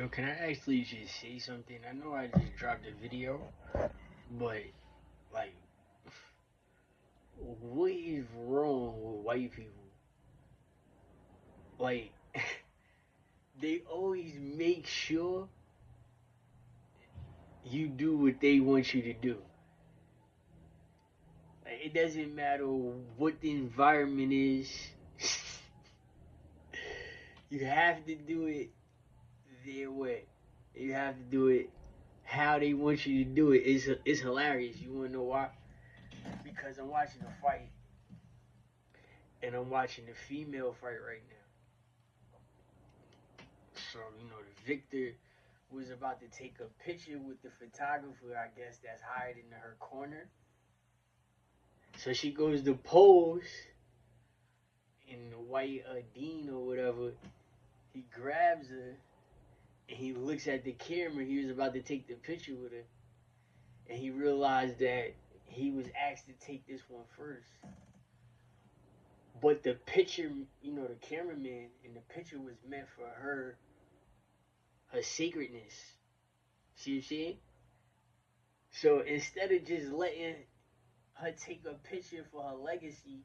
Yo, can I actually just say something? I know I just dropped a video, but like, what is wrong with white people? Like, they always make sure you do what they want you to do. Like, it doesn't matter what the environment is. You have to do it their way. You have to do it how they want you to do it. It's hilarious. You wanna know why? Because I'm watching a fight, and I'm watching the female fight right now. So, the victor was about to take a picture with the photographer, I guess, that's hired in her corner. So she goes to pose, and the white Dean or whatever, he grabs her, and he looks at the camera. He was about to take the picture with her, and he realized that he was asked to take this one first. But the picture, the cameraman in the picture was meant for her sacredness. See what I'm saying? So instead of just letting her take a picture for her legacy,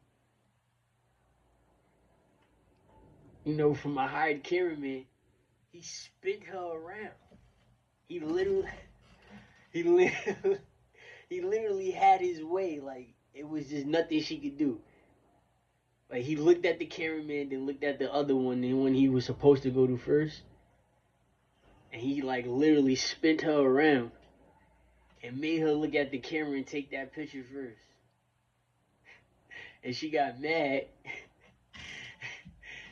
from a hired cameraman, he spin her around. He literally, he literally, he literally had his way. Like, it was just nothing she could do. Like, he looked at the cameraman, then looked at the other one, and when he was supposed to go to first, and he like literally spin her around and made her look at the camera and take that picture first. And she got mad.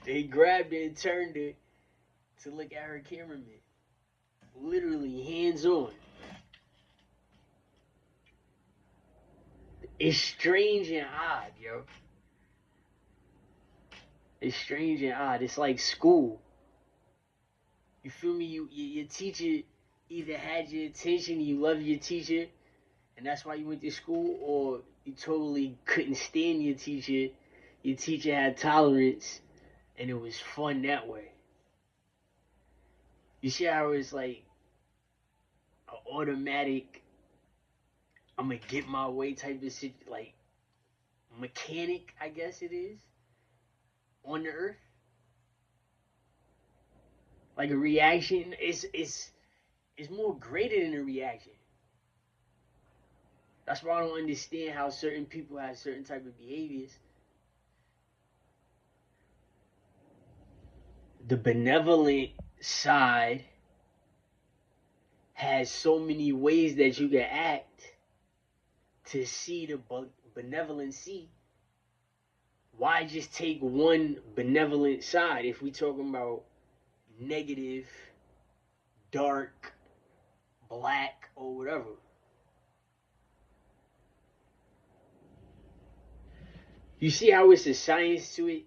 They grabbed her and turned her to look at her cameraman. Literally hands on. It's strange and odd, yo. It's strange and odd. It's like school. You feel me? Your teacher either had your attention, you love your teacher, and that's why you went to school, or you totally couldn't stand your teacher. Your teacher had tolerance, and it was fun that way. You see how it's like an automatic, I'm gonna get my way type of shit, like mechanic, I guess it is, on the earth. Like a reaction is more greater than a reaction. That's why I don't understand how certain people have certain type of behaviors. The benevolent side has so many ways that you can act to see the benevolency. Why just take one benevolent side if we talking about negative, dark, black, or whatever? You see how it's a science to it?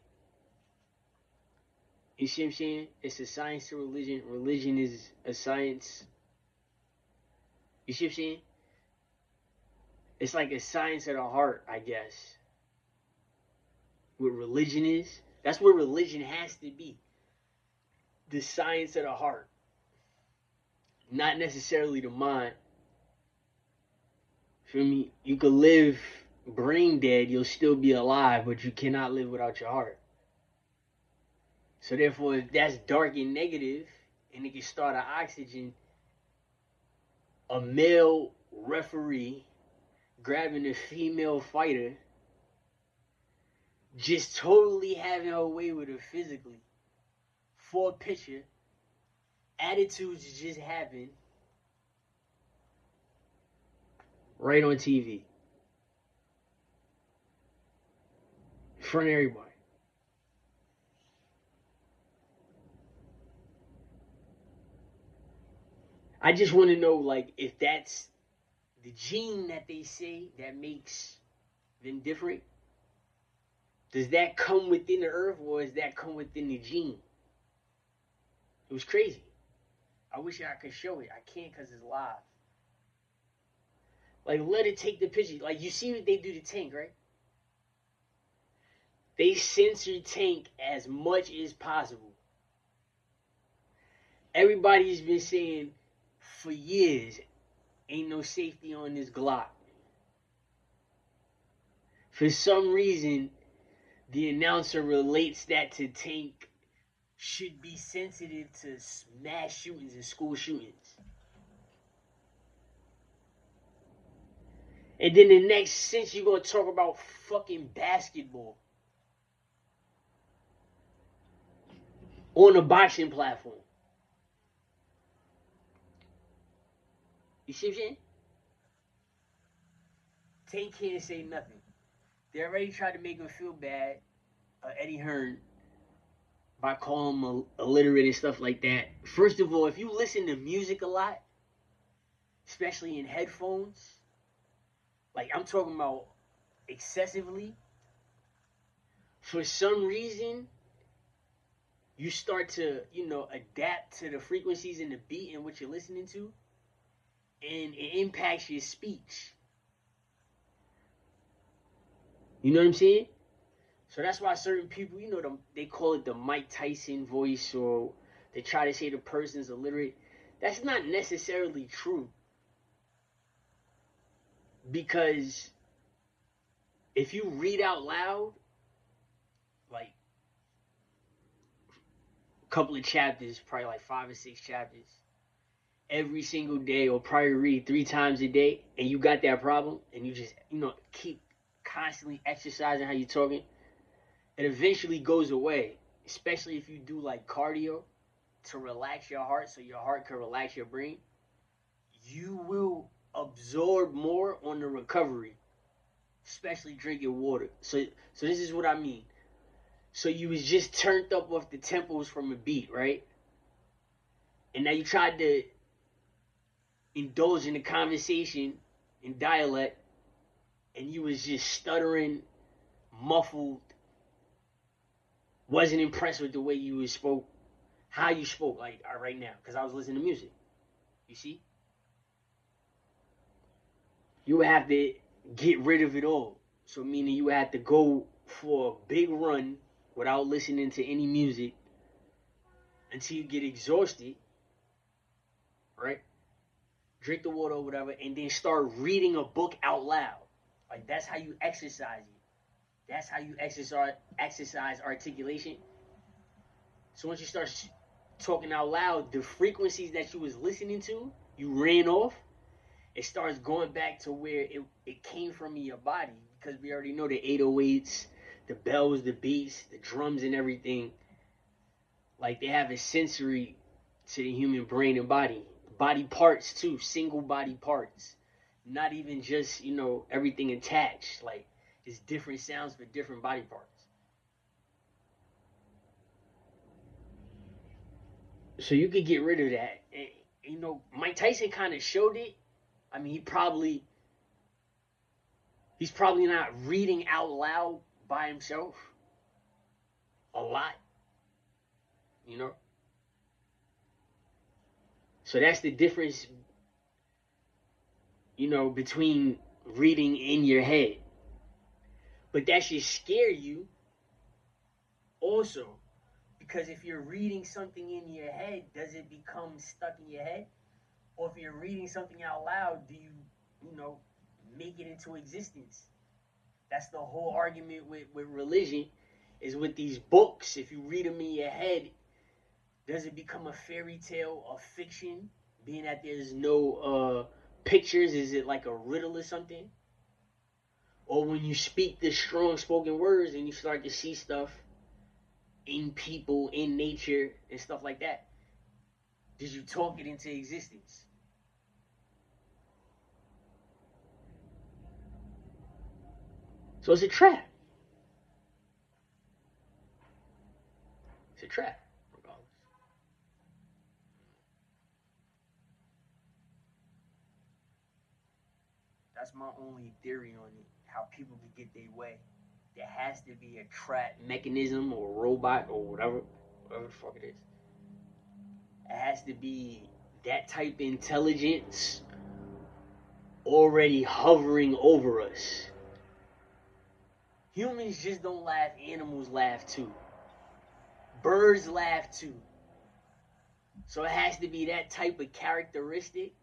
You see what I'm saying? It's a science to religion. Religion is a science. You see what I'm saying? It's like a science of the heart, I guess. What religion is. That's what religion has to be. The science of the heart. Not necessarily the mind. Feel me? You could live brain dead, you'll still be alive, but you cannot live without your heart. So therefore, if that's dark and negative, and it can start an oxygen, a male referee grabbing a female fighter, just totally having her way with her physically, for a picture, attitudes just happen right on TV, in front of everybody. I just want to know, like, if that's the gene that they say that makes them different. Does that come within the earth, or does that come within the gene? It was crazy. I wish I could show it. I can't because it's live. Like, let it take the picture. Like, you see what they do to Tank, right? They censor Tank as much as possible. Everybody's been saying for years, ain't no safety on this Glock. For some reason, the announcer relates that to Tank should be sensitive to mass shootings and school shootings. And then the next sense, you're going to talk about fucking basketball on a boxing platform. You see what I'm saying? Tank can't say nothing. They already tried to make him feel bad, Eddie Hearn, by calling him illiterate and stuff like that. First of all, if you listen to music a lot, especially in headphones, like I'm talking about excessively, for some reason, you start to, adapt to the frequencies and the beat in what you're listening to, and it impacts your speech. You know what I'm saying? So that's why certain people, they call it the Mike Tyson voice, or they try to say the person's illiterate. That's not necessarily true. Because if you read out loud, like a couple of chapters, probably like 5 or 6 chapters, every single day, or probably read 3 times a day, and you got that problem, and you just, keep constantly exercising how you're talking, it eventually goes away, especially if you do like cardio to relax your heart so your heart can relax your brain. You will absorb more on the recovery, especially drinking water. So this is what I mean. So you was just turned up off the tempos from a beat, right? And now you tried to indulge in the conversation in dialect, and you was just stuttering, muffled, wasn't impressed with the way you spoke, how you spoke, like right now, because I was listening to music. You see? You would have to get rid of it all. So meaning you would have to go for a big run without listening to any music until you get exhausted, right? Drink the water or whatever, and then start reading a book out loud. Like that's how you exercise it. That's how you exercise articulation. So once you start talking out loud, the frequencies that you was listening to, you ran off, it starts going back to where it came from in your body, because we already know the 808s, the bells, the beats, the drums and everything, like they have a sensory to the human brain and body. Body parts too, single body parts. Not even just, everything attached. Like it's different sounds for different body parts. So you could get rid of that. And, Mike Tyson kind of showed it. I mean, he's probably not reading out loud by himself a lot, you know? So that's the difference, between reading in your head. But that should scare you also. Because if you're reading something in your head, does it become stuck in your head? Or if you're reading something out loud, do you, make it into existence? That's the whole argument with religion, is with these books. If you read them in your head, does it become a fairy tale, a fiction, being that there's no pictures? Is it like a riddle or something? Or when you speak the strong spoken words and you start to see stuff in people, in nature, and stuff like that, did you talk it into existence? So it's a trap. It's a trap, regardless. That's my only theory on it. How people can get their way. There has to be a trap mechanism or a robot or whatever the fuck it is. It has to be that type of intelligence already hovering over us. Humans just don't laugh, animals laugh too. Birds laugh too. So it has to be that type of characteristic